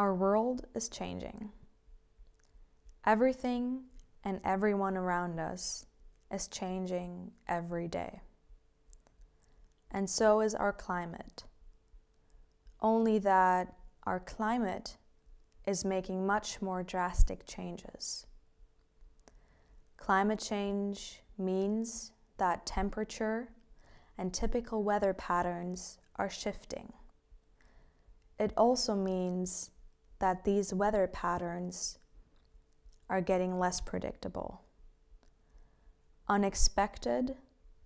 Our world is changing. Everything and everyone around us is changing every day. And so is our climate. Only that our climate is making much more drastic changes. Climate change means that temperature and typical weather patterns are shifting. It also means that these weather patterns are getting less predictable. Unexpected,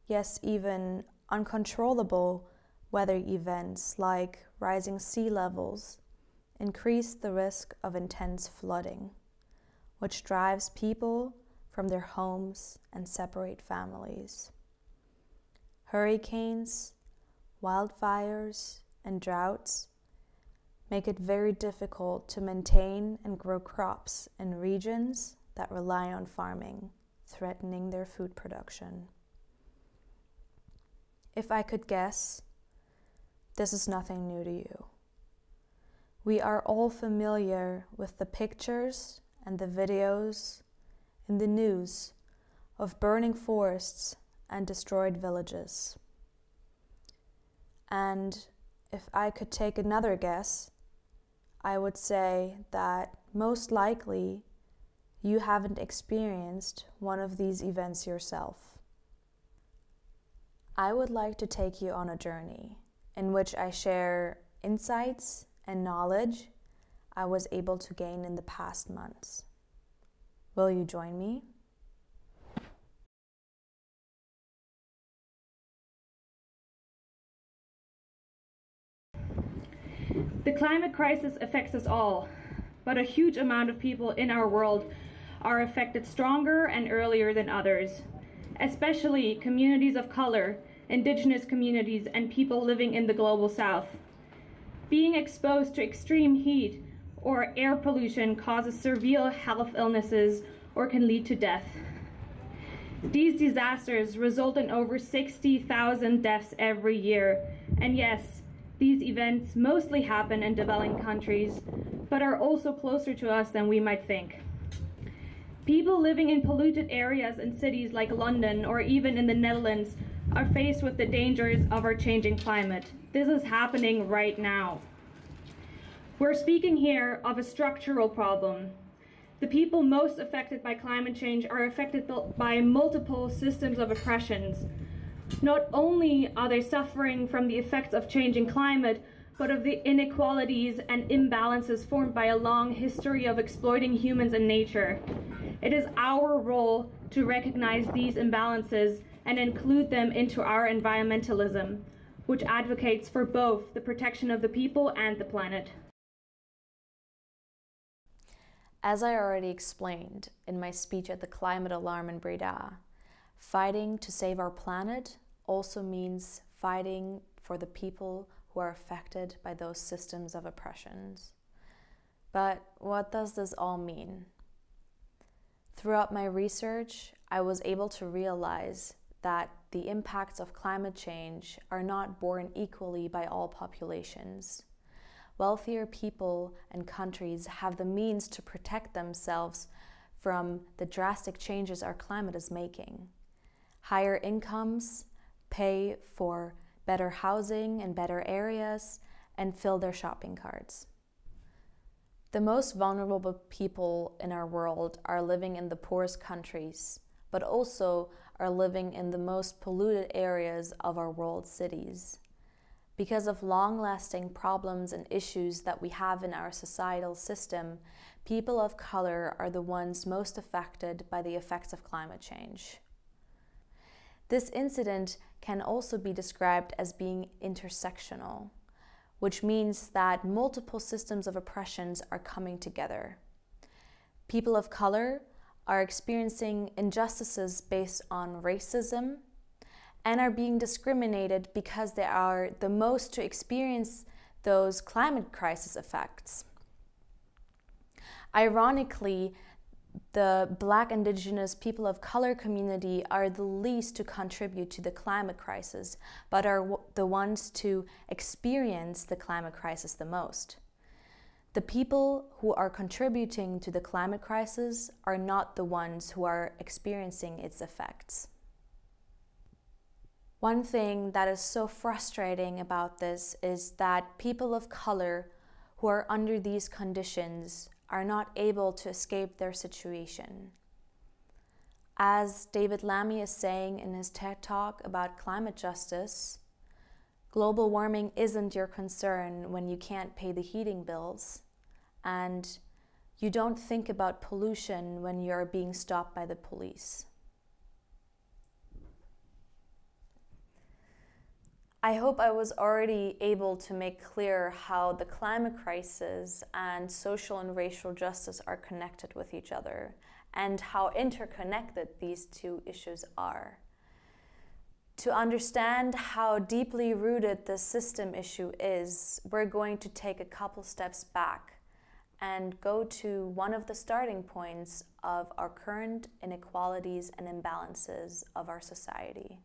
yes, even uncontrollable weather events like rising sea levels increase the risk of intense flooding, which drives people from their homes and separate families. Hurricanes, wildfires, and droughts make it very difficult to maintain and grow crops in regions that rely on farming, threatening their food production. If I could guess, this is nothing new to you. We are all familiar with the pictures and the videos in the news of burning forests and destroyed villages. And if I could take another guess, I would say that most likely you haven't experienced one of these events yourself. I would like to take you on a journey in which I share insights and knowledge I was able to gain in the past months. Will you join me? The climate crisis affects us all, but a huge amount of people in our world are affected stronger and earlier than others, especially communities of color, indigenous communities, and people living in the global south. Being exposed to extreme heat or air pollution causes severe health illnesses or can lead to death. These disasters result in over 60,000 deaths every year, and yes, these events mostly happen in developing countries, but are also closer to us than we might think. People living in polluted areas in cities like London or even in the Netherlands are faced with the dangers of our changing climate. This is happening right now. We're speaking here of a structural problem. The people most affected by climate change are affected by multiple systems of oppressions. Not only are they suffering from the effects of changing climate, but of the inequalities and imbalances formed by a long history of exploiting humans and nature. It is our role to recognize these imbalances and include them into our environmentalism, which advocates for both the protection of the people and the planet. As I already explained in my speech at the Climate Alarm in Breda, fighting to save our planet also means fighting for the people who are affected by those systems of oppressions. But what does this all mean? Throughout my research, I was able to realize that the impacts of climate change are not borne equally by all populations. Wealthier people and countries have the means to protect themselves from the drastic changes our climate is making. Higher incomes pay for better housing and better areas and fill their shopping carts. The most vulnerable people in our world are living in the poorest countries, but also are living in the most polluted areas of our world cities. Because of long-lasting problems and issues that we have in our societal system, people of color are the ones most affected by the effects of climate change. This incident can also be described as being intersectional, which means that multiple systems of oppressions are coming together. People of color are experiencing injustices based on racism and are being discriminated because they are the most to experience those climate crisis effects. Ironically, the Black, Indigenous, people of color community are the least to contribute to the climate crisis, but are the ones to experience the climate crisis the most. The people who are contributing to the climate crisis are not the ones who are experiencing its effects. One thing that is so frustrating about this is that people of color who are under these conditions are not able to escape their situation. As David Lammy is saying in his TED Talk about climate justice, global warming isn't your concern when you can't pay the heating bills, and you don't think about pollution when you're being stopped by the police. I hope I was already able to make clear how the climate crisis and social and racial justice are connected with each other, and how interconnected these two issues are. To understand how deeply rooted the system issue is, we're going to take a couple steps back and go to one of the starting points of our current inequalities and imbalances of our society.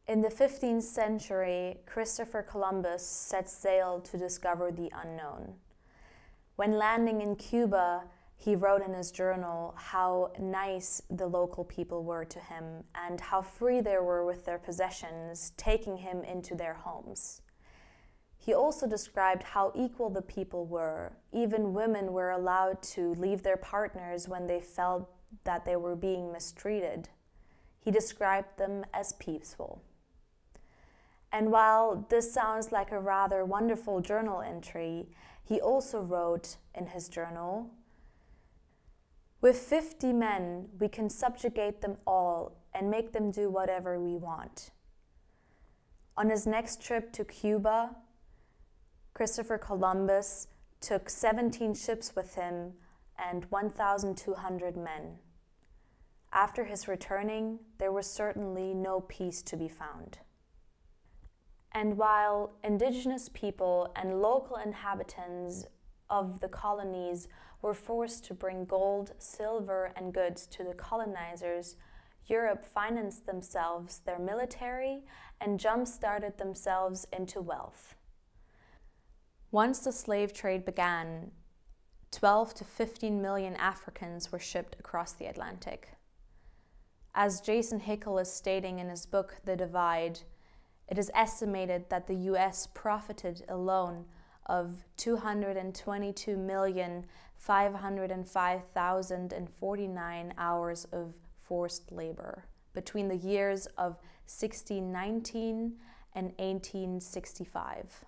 In the 15th century, Christopher Columbus set sail to discover the unknown. When landing in Cuba, he wrote in his journal how nice the local people were to him and how free they were with their possessions, taking him into their homes. He also described how equal the people were. Even women were allowed to leave their partners when they felt that they were being mistreated. He described them as peaceful. And while this sounds like a rather wonderful journal entry, he also wrote in his journal, "With 50 men, we can subjugate them all and make them do whatever we want." On his next trip to Cuba, Christopher Columbus took 17 ships with him and 1,200 men. After his returning, there was certainly no peace to be found. And while indigenous people and local inhabitants of the colonies were forced to bring gold, silver, and goods to the colonizers, Europe financed themselves, their military, and jump-started themselves into wealth. Once the slave trade began, 12 to 15 million Africans were shipped across the Atlantic. As Jason Hickel is stating in his book, The Divide, it is estimated that the US profited alone of 222,505,049 hours of forced labor between the years of 1619 and 1865.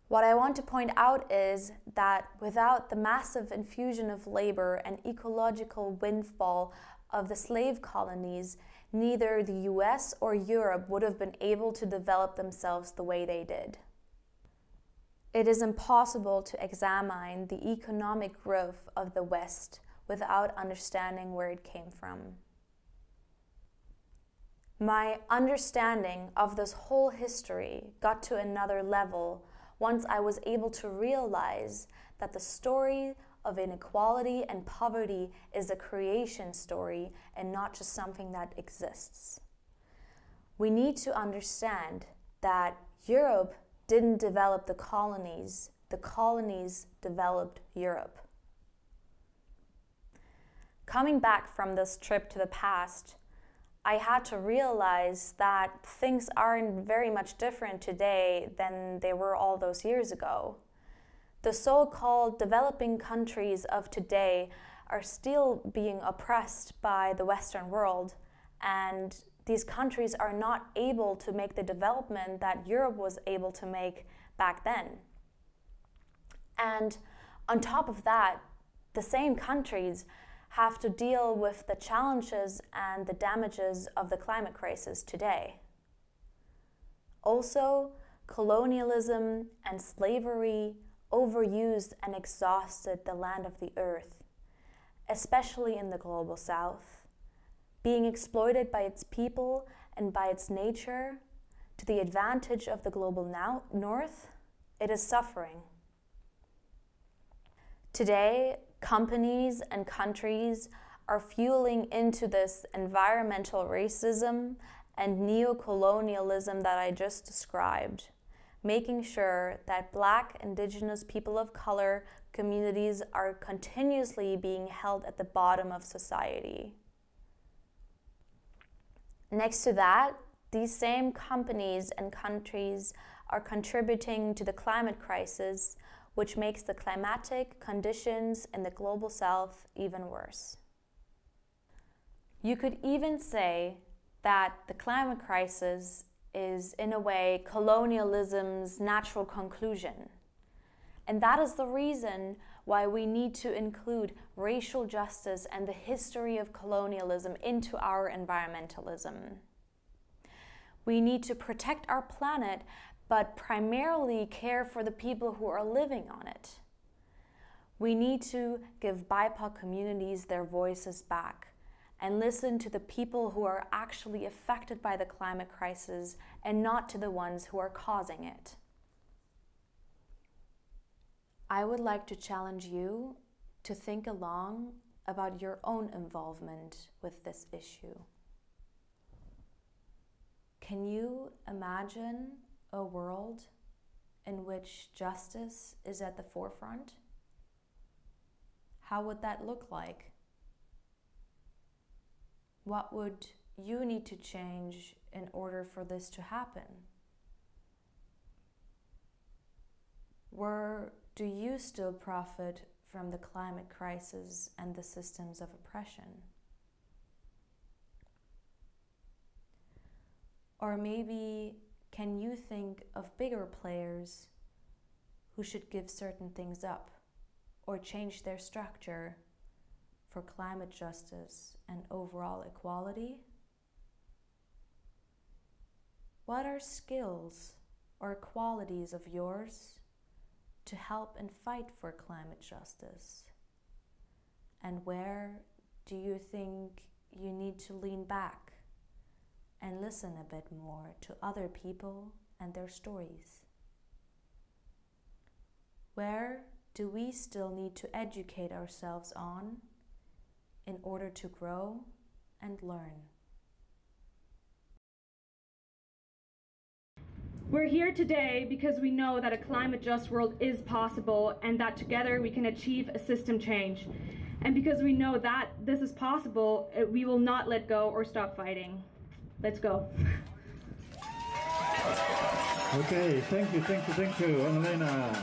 What I want to point out is that without the massive infusion of labor and ecological windfall of the slave colonies, neither the US or Europe would have been able to develop themselves the way they did. It is impossible to examine the economic growth of the West without understanding where it came from. My understanding of this whole history got to another level once I was able to realize that the story of inequality and poverty is a creation story and not just something that exists. We need to understand that Europe didn't develop the colonies developed Europe. Coming back from this trip to the past, I had to realize that things aren't very much different today than they were all those years ago. The so-called developing countries of today are still being oppressed by the Western world, and these countries are not able to make the development that Europe was able to make back then. And on top of that, the same countries have to deal with the challenges and the damages of the climate crisis today. Also, colonialism and slavery overused and exhausted the land of the earth, especially in the global south, being exploited by its people and by its nature to the advantage of the global north. It is suffering. Today, companies and countries are fueling into this environmental racism and neocolonialism that I just described making sure that Black, Indigenous, people of color communities are continuously being held at the bottom of society. Next to that, these same companies and countries are contributing to the climate crisis, which makes the climatic conditions in the global south even worse. You could even say that the climate crisis is, in a way, colonialism's natural conclusion. And that is the reason why we need to include racial justice and the history of colonialism into our environmentalism. We need to protect our planet, but primarily care for the people who are living on it. We need to give BIPOC communities their voices back and listen to the people who are actually affected by the climate crisis and not to the ones who are causing it. I would like to challenge you to think along about your own involvement with this issue. Can you imagine a world in which justice is at the forefront? How would that look like? What would you need to change in order for this to happen? Where do you still profit from the climate crisis and the systems of oppression? Or maybe can you think of bigger players who should give certain things up or change their structure for climate justice and overall equality? What are skills or qualities of yours to help and fight for climate justice? And where do you think you need to lean back and listen a bit more to other people and their stories? Where do we still need to educate ourselves on in order to grow and learn? We're here today because we know that a climate just world is possible and that together we can achieve a system change. And because we know that this is possible, we will not let go or stop fighting. Let's go. Okay, thank you, Annalena.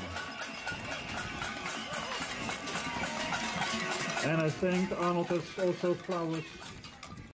And I think Arnold has also flowers